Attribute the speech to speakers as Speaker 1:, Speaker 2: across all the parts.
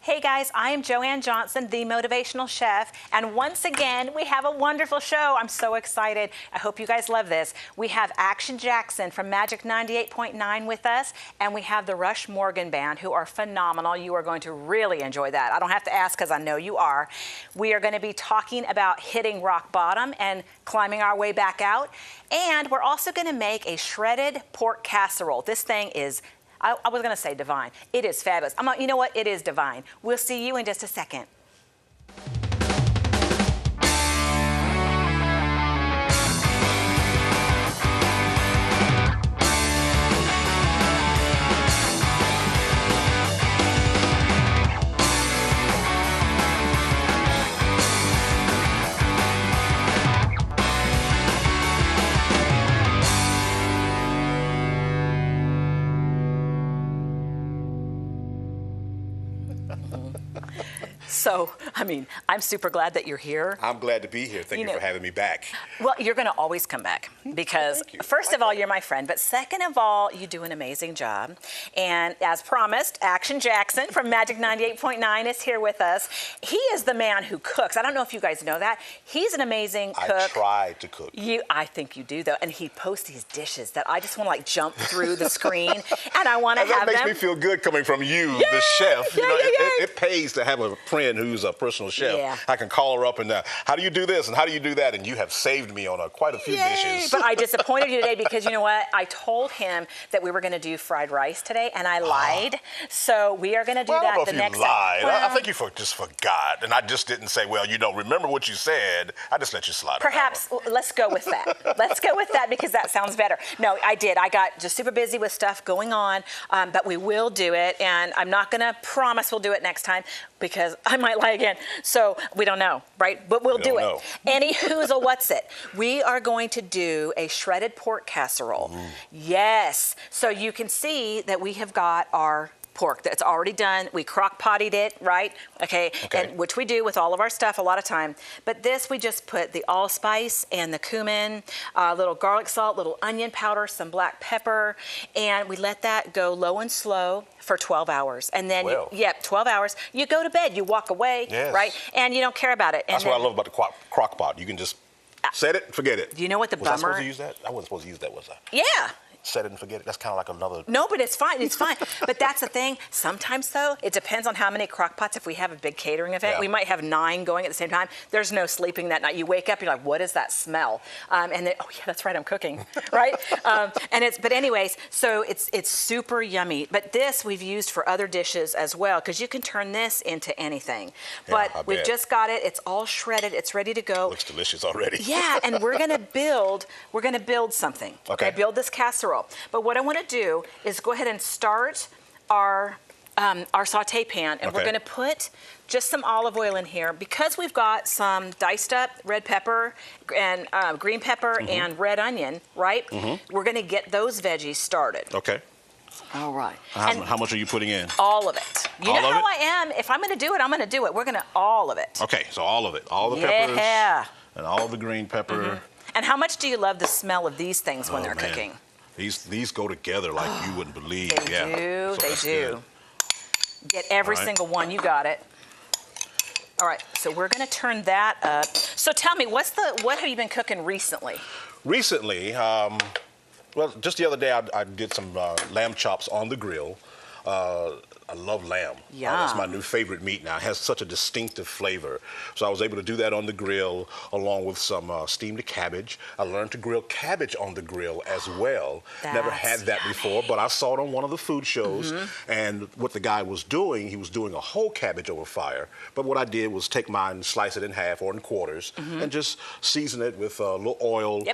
Speaker 1: Hey guys, I am Joanne Johnson, the Motivational Chef, and once again, we have a wonderful show. I'm so excited. I hope you guys love this. We have Action Jackson from Magic 98.9 with us, and we have the Rush Morgan Band, who are phenomenal. You are going to really enjoy that. I don't have to ask because I know you are. We are going to be talking about hitting rock bottom and climbing our way back out, and we're also going to make a shredded pork casserole. This thing is I was going to say divine. It is fabulous. You know what? It is divine. We'll see you in just a second. So, I'm super glad that you're here.
Speaker 2: I'm glad to be here. Thank you for having me back.
Speaker 1: Well, you're going to always come back because first of all, you're my friend, but second of all, you do an amazing job. And as promised, Action Jackson from Magic 98.9 is here with us. He is the man who cooks. I don't know if you guys know that. He's an amazing cook.
Speaker 2: I try to cook.
Speaker 1: I think you do, though. And he posts these dishes that I just want to like jump through the screen and I want to have them.
Speaker 2: That makes me feel good coming from you, the chef. It pays to have a friend who's a personal chef.
Speaker 1: Yeah.
Speaker 2: I can call her up and how do you do this and how do you do that? And you have saved me on quite a few dishes.
Speaker 1: But I disappointed you today because you know what? I told him that we were going to do fried rice today and I lied. So we are going to do that the next time.
Speaker 2: I think you just forgot. And I just didn't say, well, remember what you said. I just let you slide.
Speaker 1: Perhaps let's go with that. Let's go with that because that sounds better. No, I did. I got just super busy with stuff going on, but we will do it. And I'm not going to promise we'll do it next time because I might lie again. So we don't know, right? But we'll do it. Any who's a what's it? We are going to do a shredded pork casserole. Yes. So you can see that we have got our pork that's already done. We crock-potted it, right? Okay. And which we do with all of our stuff a lot of time. But this, we just put the allspice and the cumin, a little garlic salt, little onion powder, some black pepper, and we let that go low and slow for 12 hours. And then, 12 hours. You go to bed, you walk away, right? And you don't care about it.
Speaker 2: That's what I love about the crock pot. You can just set it, forget it.
Speaker 1: Do you know what the bummer?
Speaker 2: Was I supposed to use that? I wasn't supposed to use that, was I?
Speaker 1: Yeah.
Speaker 2: Set it and forget it. That's kind of like another.
Speaker 1: No, but it's fine. It's fine. But that's the thing. Sometimes, though, it depends on how many crock pots. If we have a big catering event, we might have 9 going at the same time. There's no sleeping that night. You wake up, you're like, what is that smell? And then, oh yeah, that's right, I'm cooking, right? But anyways, so it's super yummy. But this we've used for other dishes as well because you can turn this into anything. But we've just got it. It's all shredded. It's ready to go.
Speaker 2: Looks delicious already.
Speaker 1: Yeah, and we're gonna build something. Okay. Build this casserole. But what I want to do is go ahead and start our saute pan, and we're going to put just some olive oil in here because we've got some diced up red pepper and green pepper and red onion, right? We're going to get those veggies started.
Speaker 2: Okay.
Speaker 1: All right.
Speaker 2: How much are you putting in?
Speaker 1: All of it. You know how I am. If I'm going to do it, I'm going to do it. We're going to all of it.
Speaker 2: Okay, so all of it. All the peppers. Yeah. And all the green pepper.
Speaker 1: And how much do you love the smell of these things when they're cooking?
Speaker 2: These go together like you wouldn't believe.
Speaker 1: They do. They do. Get every single one. You got it. All right. So we're going to turn that up. So tell me, what have you been cooking recently?
Speaker 2: Recently, well, just the other day I did some lamb chops on the grill. I love lamb. That's my new favorite meat now. It has such a distinctive flavor. So I was able to do that on the grill along with some steamed cabbage. I learned to grill cabbage on the grill as well. Never had that before, but I saw it on one of the food shows. And what the guy was doing, he was doing a whole cabbage over fire. But what I did was take mine, slice it in half or in quarters, and just season it with a little oil,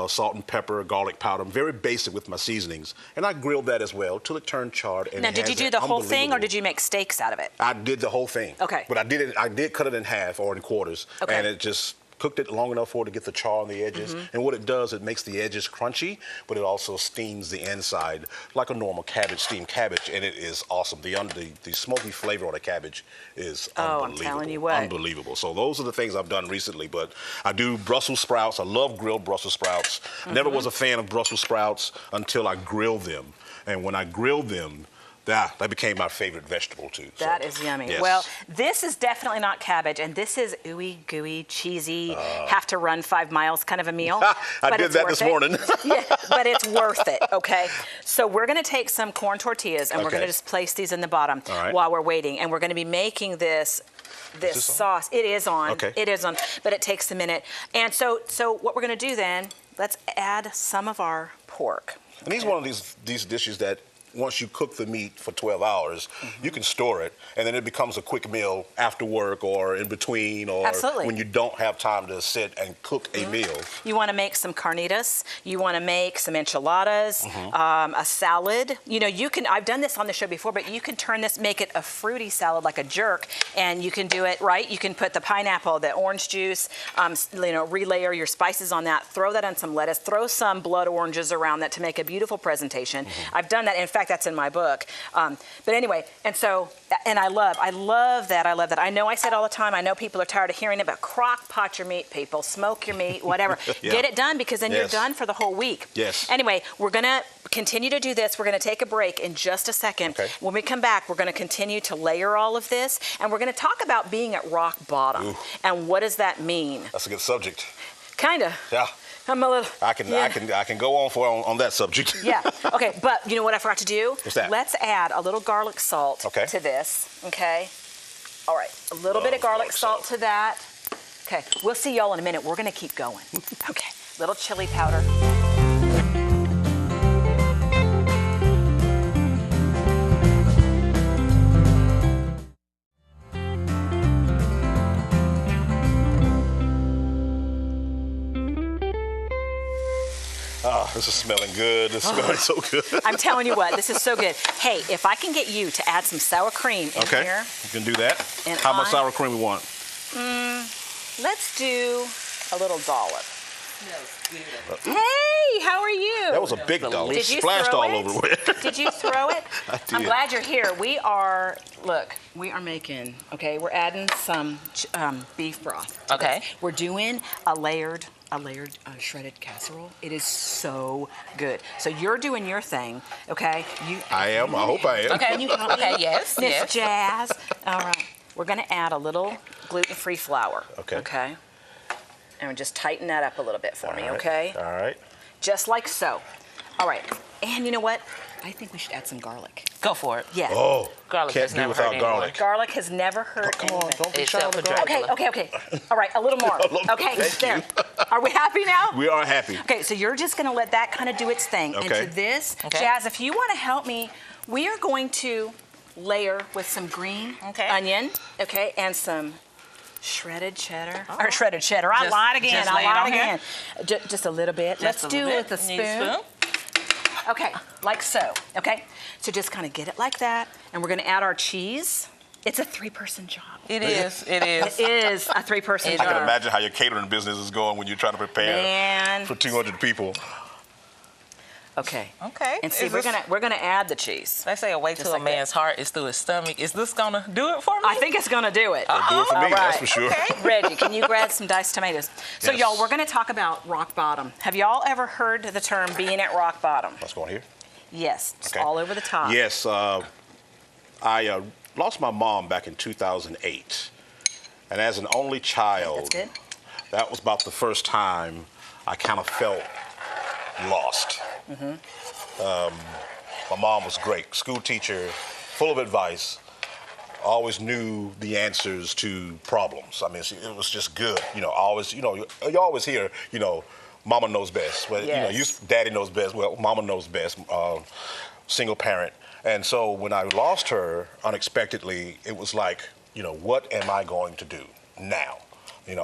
Speaker 2: salt and pepper, garlic powder. I'm very basic with my seasonings. And I grilled that as well till it turned charred. And
Speaker 1: now, did you do the whole thing? Or did you make steaks out of it?
Speaker 2: I did the whole thing.
Speaker 1: Okay.
Speaker 2: But I did cut it in half or in quarters. Okay. And it just cooked it long enough for it to get the char on the edges. And what it does, it makes the edges crunchy, but it also steams the inside like a normal steamed cabbage, and it is awesome. The smoky flavor on the cabbage is unbelievable.
Speaker 1: I'm telling you what.
Speaker 2: Unbelievable. So those are the things I've done recently, but I do Brussels sprouts. I love grilled Brussels sprouts. Never was a fan of Brussels sprouts until I grilled them. And when I grilled them, Yeah, that became my favorite vegetable too.
Speaker 1: That is yummy.
Speaker 2: Yes.
Speaker 1: Well, this is definitely not cabbage, and this is ooey gooey, cheesy, have to run 5 miles kind of a meal.
Speaker 2: I did that this morning.
Speaker 1: Yeah, but it's worth it, okay? So we're gonna take some corn tortillas and we're gonna just place these in the bottom while we're waiting. And we're gonna be making this sauce. It is on.
Speaker 2: Okay.
Speaker 1: It is on, but it takes a minute. And so what we're gonna do then, let's add some of our pork.
Speaker 2: And he's one of these dishes that once you cook the meat for 12 hours, you can store it, and then it becomes a quick meal after work or in between, or when you don't have time to sit and cook a meal.
Speaker 1: You want to make some carnitas. You want to make some enchiladas, a salad. You know, you can. I've done this on the show before, but you can turn this, make it a fruity salad like a jerk, and you can do it right. You can put the pineapple, the orange juice, you know, relayer your spices on that. Throw that on some lettuce. Throw some blood oranges around that to make a beautiful presentation. I've done that. In fact, that's in my book. But anyway, and so, and I love that. I love that. I know I say it all the time. I know people are tired of hearing it, but crock pot your meat, people. Smoke your meat, whatever. Get it done, because then you're done for the whole week. Anyway, we're going to continue to do this. We're going to take a break in just a second. When we come back, we're going to continue to layer all of this, and we're going to talk about being at rock bottom. And what does that mean?
Speaker 2: That's a good subject.
Speaker 1: Kind of.
Speaker 2: Yeah.
Speaker 1: I'm a little.
Speaker 2: I can go on that subject.
Speaker 1: Yeah. Okay. But you know what I forgot to do?
Speaker 2: What's that?
Speaker 1: Let's add a little garlic salt to this. Okay. All right. A little bit of garlic salt to that. Okay. We'll see y'all in a minute. We're gonna keep going. Okay. Little chili powder.
Speaker 2: Oh, this is smelling good. This is smelling so good.
Speaker 1: I'm telling you what, this is so good. Hey, if I can get you to add some sour cream in here.
Speaker 2: You can do that.
Speaker 1: And
Speaker 2: how much sour cream we want?
Speaker 1: Let's do a little dollop. Hey, how are you?
Speaker 2: That was a big dollop.
Speaker 1: Did you
Speaker 2: splashed
Speaker 1: throw
Speaker 2: all
Speaker 1: it?
Speaker 2: over it.
Speaker 1: Did you throw it?
Speaker 2: I did.
Speaker 1: I'm glad you're here. We are making, we're adding some beef broth.
Speaker 3: Okay.
Speaker 1: We're doing a layered shredded casserole. It is so good. So you're doing your thing, okay?
Speaker 2: I am. I hope I am.
Speaker 3: Okay.
Speaker 1: Can you help me?
Speaker 3: Okay. Yes.
Speaker 1: Miss
Speaker 3: Yes.
Speaker 1: Jazz. All right. We're going to add a little gluten-free flour.
Speaker 2: Okay.
Speaker 1: Okay. And just tighten that up a little bit for me, okay?
Speaker 2: All right.
Speaker 1: Just like so. All right. And you know what? I think we should add some garlic.
Speaker 3: Go for it.
Speaker 1: Yeah.
Speaker 2: Oh,
Speaker 3: Garlic
Speaker 2: can't
Speaker 3: has
Speaker 2: do
Speaker 3: never
Speaker 2: without
Speaker 3: hurt
Speaker 2: garlic.
Speaker 1: Garlic has never hurt
Speaker 2: Come on,
Speaker 1: anything.
Speaker 2: don't be shy
Speaker 3: Except
Speaker 2: of the
Speaker 3: for
Speaker 2: garlic.
Speaker 1: Okay. All right, a little more. Okay, there. Are we happy now?
Speaker 2: We are happy.
Speaker 1: Okay, so you're just gonna let that kind of do its thing.
Speaker 2: Okay.
Speaker 1: And to this, Jazz, if you wanna help me, we are going to layer with some green onion, okay, and some shredded cheddar. Or shredded cheddar, I lied again, Just a little bit. Let's do it with a spoon. Okay, like so, okay? So just kind of get it like that, and we're gonna add our cheese. It's a 3-person job.
Speaker 3: It is. It is.
Speaker 1: It is a 3-person job.
Speaker 2: I can imagine how your catering business is going when you're trying to prepare for 200 people.
Speaker 1: Okay.
Speaker 3: Okay.
Speaker 1: And see, we're gonna add the cheese.
Speaker 3: They say a way to a man's heart is through his stomach. Is this gonna do it for me?
Speaker 1: I think it's gonna do it.
Speaker 2: It'll do it for me, that's for sure.
Speaker 1: Okay. Reggie, can you grab some diced tomatoes? So y'all, we're gonna talk about rock bottom. Have y'all ever heard the term being at rock bottom?
Speaker 2: Let's go on here.
Speaker 1: Yes, it's all over the top.
Speaker 2: Yes, I lost my mom back in 2008. And as an only child, that was about the first time I kind of felt lost. My mom was great, school teacher, full of advice, always knew the answers to problems. I mean, it was just good. You know, always, you always hear, mama knows best. Well, daddy knows best. Well, mama knows best. Single parent. And so when I lost her unexpectedly, it was like, what am I going to do now?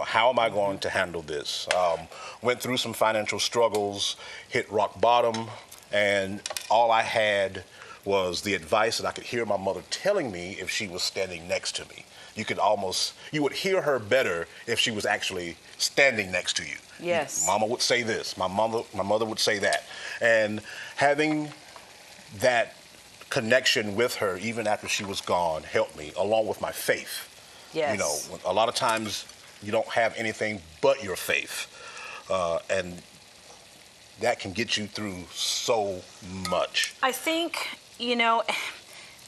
Speaker 2: How am I going to handle this? Went through some financial struggles, hit rock bottom, and all I had was the advice that I could hear my mother telling me if she was standing next to me. You would hear her better if she was actually standing next to you.
Speaker 1: Yes.
Speaker 2: Mama would say this, my mother would say that. And having that connection with her, even after she was gone, helped me, along with my faith.
Speaker 1: Yes.
Speaker 2: A lot of times you don't have anything but your faith. And that can get you through so much.
Speaker 1: I think,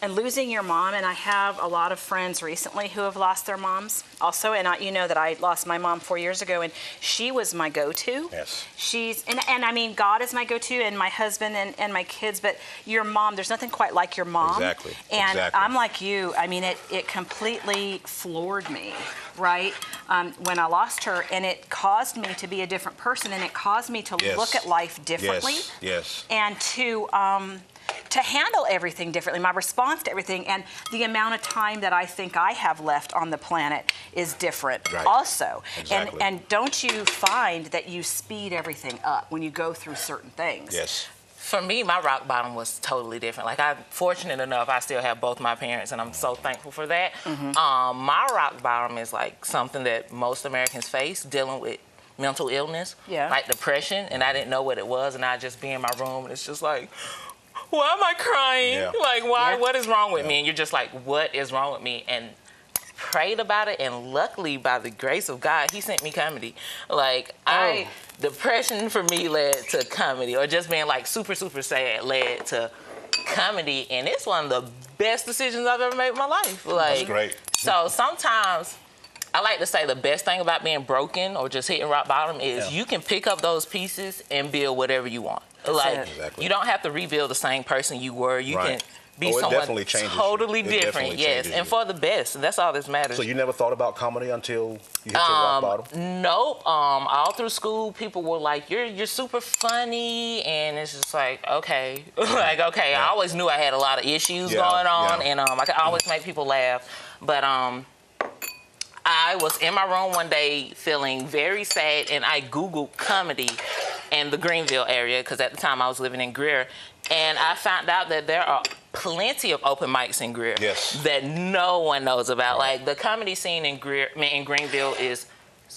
Speaker 1: And losing your mom, and I have a lot of friends recently who have lost their moms also, and you know that I lost my mom 4 years ago, and she was my go-to.
Speaker 2: Yes.
Speaker 1: And I mean, God is my go-to, and my husband and my kids, but your mom, there's nothing quite like your mom.
Speaker 2: Exactly.
Speaker 1: And
Speaker 2: exactly.
Speaker 1: I'm like you, I mean, it completely floored me, right? When I lost her, and it caused me to be a different person, and it caused me to look at life differently.
Speaker 2: Yes.
Speaker 1: And to handle everything differently, my response to everything, and the amount of time that I think I have left on the planet is different also.
Speaker 2: Exactly.
Speaker 1: And don't you find that you speed everything up when you go through certain things?
Speaker 2: Yes.
Speaker 3: For me, my rock bottom was totally different. Like, I'm fortunate enough, I still have both my parents, and I'm so thankful for that. My rock bottom is like something that most Americans face, dealing with mental illness, like depression, and I didn't know what it was, and I'd just be in my room, and it's just like, why am I crying?
Speaker 2: Yeah.
Speaker 3: Like, why? What is wrong with me? And you're just like, what is wrong with me? And prayed about it, and luckily, by the grace of God, He sent me comedy. Like, depression for me led to comedy, or just being like super, super sad led to comedy, and it's one of the best decisions I've ever made in my life. Like,
Speaker 2: that's great.
Speaker 3: So sometimes, I like to say the best thing about being broken or just hitting rock bottom is you can pick up those pieces and build whatever you want. Like, you don't have to rebuild the same person you were. You can be someone totally different. Yes, and for the best. And that's all that matters.
Speaker 2: So you never thought about comedy until you hit your rock bottom?
Speaker 3: Nope. All through school, people were like, "You're super funny," and it's just like, okay, like okay. I always knew I had a lot of issues going on, and I could always make people laugh, but I was in my room one day feeling very sad, and I Googled comedy in the Greenville area, because at the time I was living in Greer, and I found out that there are plenty of open mics in Greer that no one knows about. Like, the comedy scene in Greenville is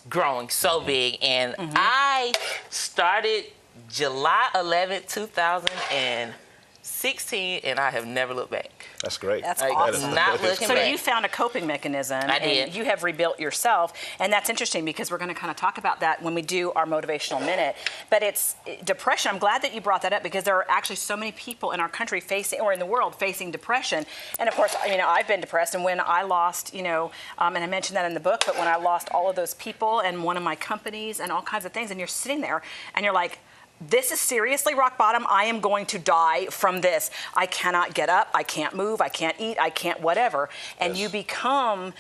Speaker 3: growing so big, and I started July 11th, 2016, and I have never looked back.
Speaker 2: That's great.
Speaker 1: That's awesome.
Speaker 3: Not looking
Speaker 1: so
Speaker 3: back.
Speaker 1: you found a coping mechanism.
Speaker 3: I did.
Speaker 1: And you have rebuilt yourself, and that's interesting because we're going to kind of talk about that when we do our motivational minute. But it's depression. I'm glad that you brought that up, because there are actually so many people in our country facing, or in the world facing depression. And of course, you know, I've been depressed, and when I lost, you know, and I mentioned that in the book, but when I lost all of those people and one of my companies and all kinds of things, and you're sitting there and you're like, this is seriously rock bottom. I am going to die from this. I cannot get up. I can't move. I can't eat. I can't whatever. And you become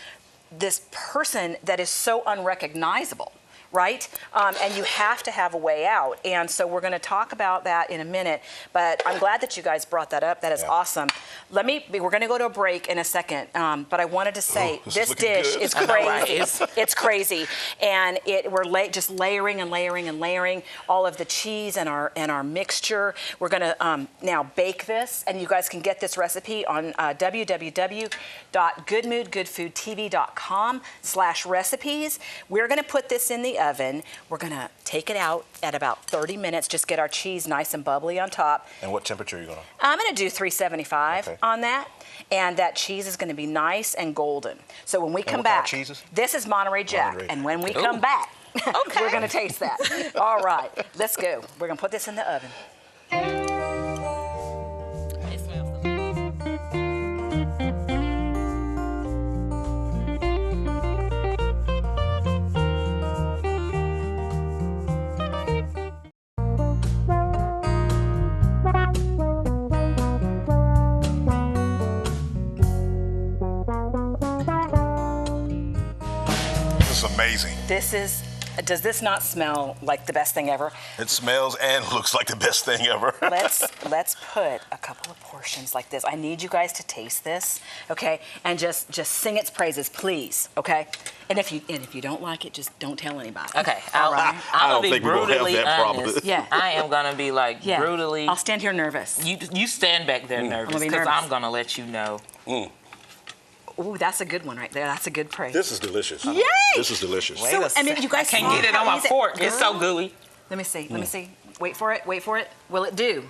Speaker 1: this person that is so unrecognizable, right? And you have to have a way out. And so we're going to talk about that in a minute. But I'm glad that you guys brought that up. That is awesome. We're going to go to a break in a second. But I wanted to say this dish is crazy. It's crazy. And we're just layering and layering and layering all of the cheese and our mixture. We're going to now bake this. And you guys can get this recipe on www.goodmoodgoodfoodtv.com/recipes. We're going to put this in the oven. We're going to take it out at about 30 minutes, just get our cheese nice and bubbly on top.
Speaker 2: And what temperature are you going to?
Speaker 1: I'm going to do 375 on that. And that cheese is going to be nice and golden. So when we come back, this is Monterey Jack. And when we come back, we're going to taste that. All right, let's go. We're going to put this in the oven.
Speaker 2: Amazing.
Speaker 1: Does this not smell like the best thing ever?
Speaker 2: It smells and looks like the best thing ever.
Speaker 1: Let's put a couple of portions like this. I need you guys to taste this, okay? And just sing its praises, please, okay? And if you don't like it, just don't tell anybody.
Speaker 3: Okay.
Speaker 1: I'm
Speaker 3: gonna be brutally honest.
Speaker 1: Yeah.
Speaker 3: I am gonna be like brutally.
Speaker 1: I'll stand here nervous.
Speaker 3: You stand back there nervous, because I'm gonna let you know.
Speaker 1: Ooh, that's a good one right there. That's a good praise.
Speaker 2: This is delicious.
Speaker 1: Yay!
Speaker 2: This is delicious.
Speaker 1: So, I mean, you guys
Speaker 3: can't get it on my fork. It's so gooey.
Speaker 1: Let me see. Let me see. Wait for it. Wait for it. Will it do?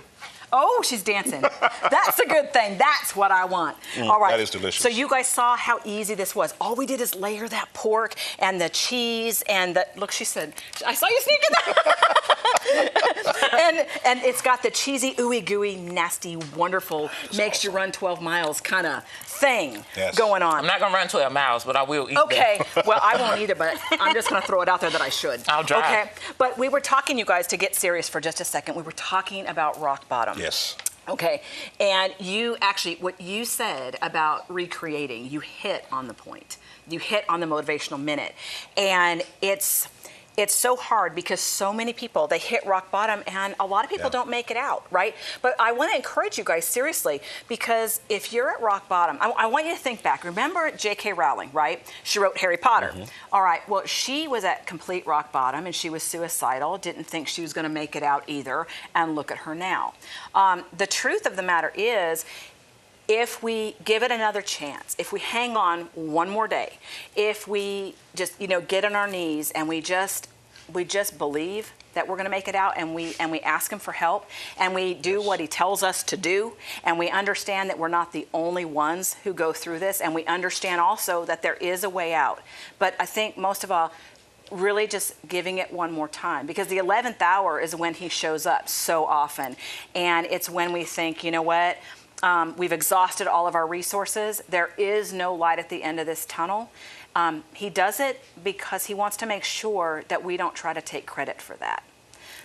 Speaker 1: Oh, she's dancing. That's a good thing. That's what I want. All right.
Speaker 2: That is delicious.
Speaker 1: So you guys saw how easy this was. All we did is layer that pork and the cheese and the, look, she said, I saw you sneaking there. and it's got the cheesy, ooey gooey, nasty, wonderful, makes you run 12 miles kind of thing going on.
Speaker 3: I'm not gonna run 12 miles, but I will eat.
Speaker 1: Okay, well, I won't either, but I'm just gonna throw it out there that I should.
Speaker 3: I'll drive.
Speaker 1: Okay, but we were talking, you guys, to get serious for just a second. We were talking about rock bottom.
Speaker 2: Yes.
Speaker 1: Okay, and you actually, what you said about recreating, you hit on the point. You hit on the motivational minute, and it's so hard because so many people, they hit rock bottom, and a lot of people don't make it out, right? But I want to encourage you guys seriously, because if you're at rock bottom, I want you to think back. Remember J.K. Rowling, right? She wrote Harry Potter. All right, well, she was at complete rock bottom, and she was suicidal, didn't think she was going to make it out either, and look at her now. The truth of the matter is, if we give it another chance, if we hang on one more day, if we just, get on our knees and we just believe that we're going to make it out, and we ask him for help, and we do what he tells us to do, and we understand that we're not the only ones who go through this, and we understand also that there is a way out. But I think most of all, really just giving it one more time, because the 11th hour is when he shows up so often, and it's when we think, you know what, we've exhausted all of our resources. There is no light at the end of this tunnel. He does it because he wants to make sure that we don't try to take credit for that.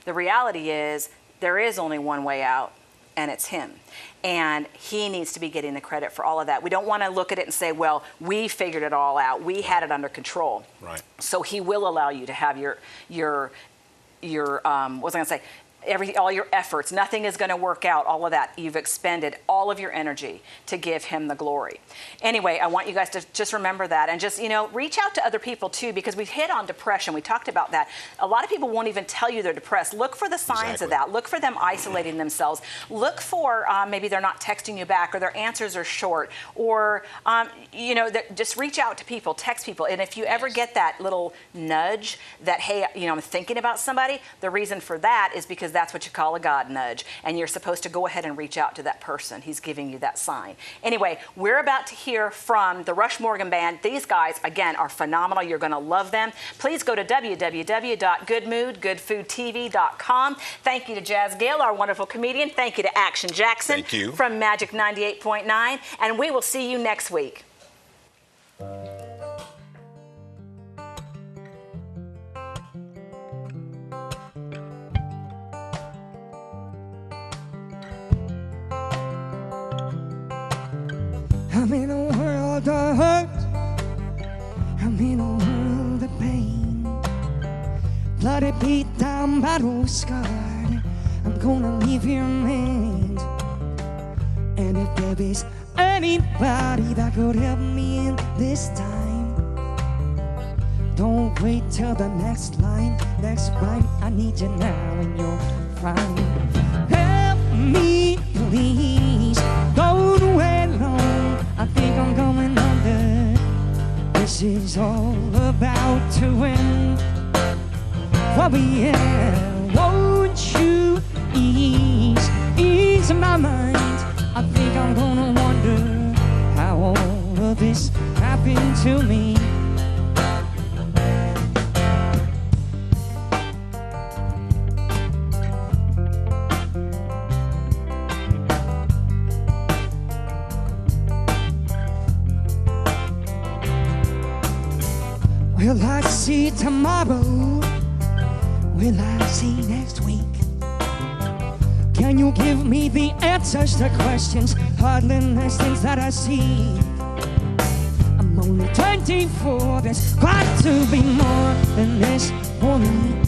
Speaker 1: The reality is there is only one way out, and it's him. And he needs to be getting the credit for all of that. We don't want to look at it and say, well, we figured it all out. We had it under control.
Speaker 2: Right.
Speaker 1: So he will allow you to have your what was I going to say? All your efforts, nothing is going to work out, all of that. You've expended all of your energy to give him the glory. Anyway, I want you guys to just remember that, and just, reach out to other people too, because we've hit on depression. We talked about that. A lot of people won't even tell you they're depressed. Look for the signs of that. Look for them isolating themselves. Look for maybe they're not texting you back, or their answers are short, or, just reach out to people, text people. And if you ever get that little nudge that, hey, I'm thinking about somebody, the reason for that is because that's what you call a God nudge, and you're supposed to go ahead and reach out to that person. He's giving you that sign. Anyway, we're about to hear from the Rush Morgan Band. These guys, again, are phenomenal. You're going to love them. Please go to www.goodmoodgoodfoodtv.com. Thank you to Jazz Gale, our wonderful comedian. Thank you to Action Jackson.
Speaker 2: Thank you.
Speaker 1: From Magic 98.9, and we will see you next week.
Speaker 4: I'm in a world of hurt, I'm in a world of pain, bloody, beat down, battle scarred, I'm gonna leave here maimed. And if there is anybody that could help me in this time, don't wait till the next line, next rhyme. I need you now and you're fine. Help me, please, don't wait long. I think I'm going under. This is all about to end. Oh yeah, won't you ease my mind? I think I'm gonna wonder how all of this happened to me. Will I see tomorrow? Will I see next week? Can you give me the answers to questions, hardliness things that I see? I'm only 24, there's got to be more than this for me.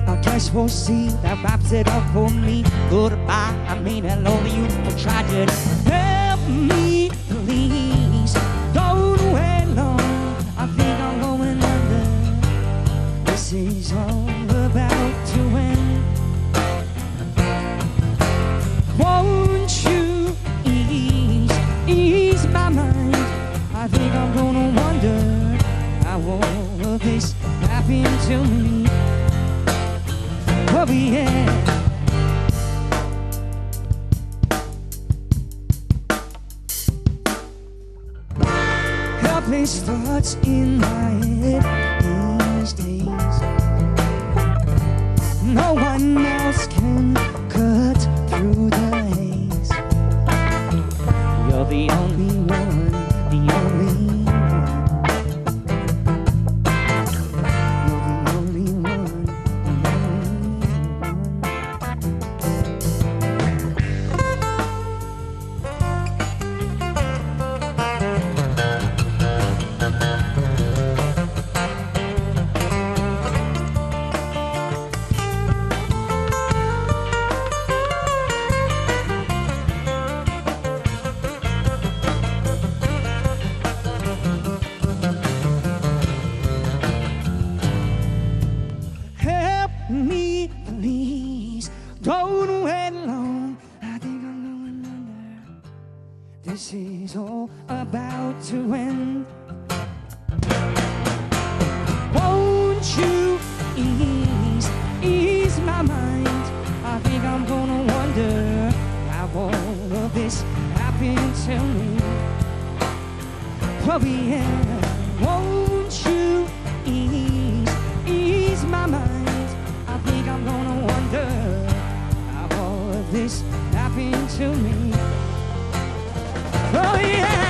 Speaker 4: I guess we'll see, that wraps it up for me. Goodbye, I mean hello to you for tragedy. Help me, please, don't wait long. I think I'm going under. This is all about to end. Won't you ease my mind? I think I'm gonna wonder how all of this happened to me. Oh yeah. Helpless thoughts in my head these days. else can cut through the haze. You're the only one, the only one. You're the only one, the help me, please. Don't wait long. I think I'm going under. This is all about to end. Won't you ease my mind? I think I'm gonna wonder how all of this happened to me. Oh yeah, won't you ease my mind? I think I'm gonna wonder how all of this happened to me. Oh yeah.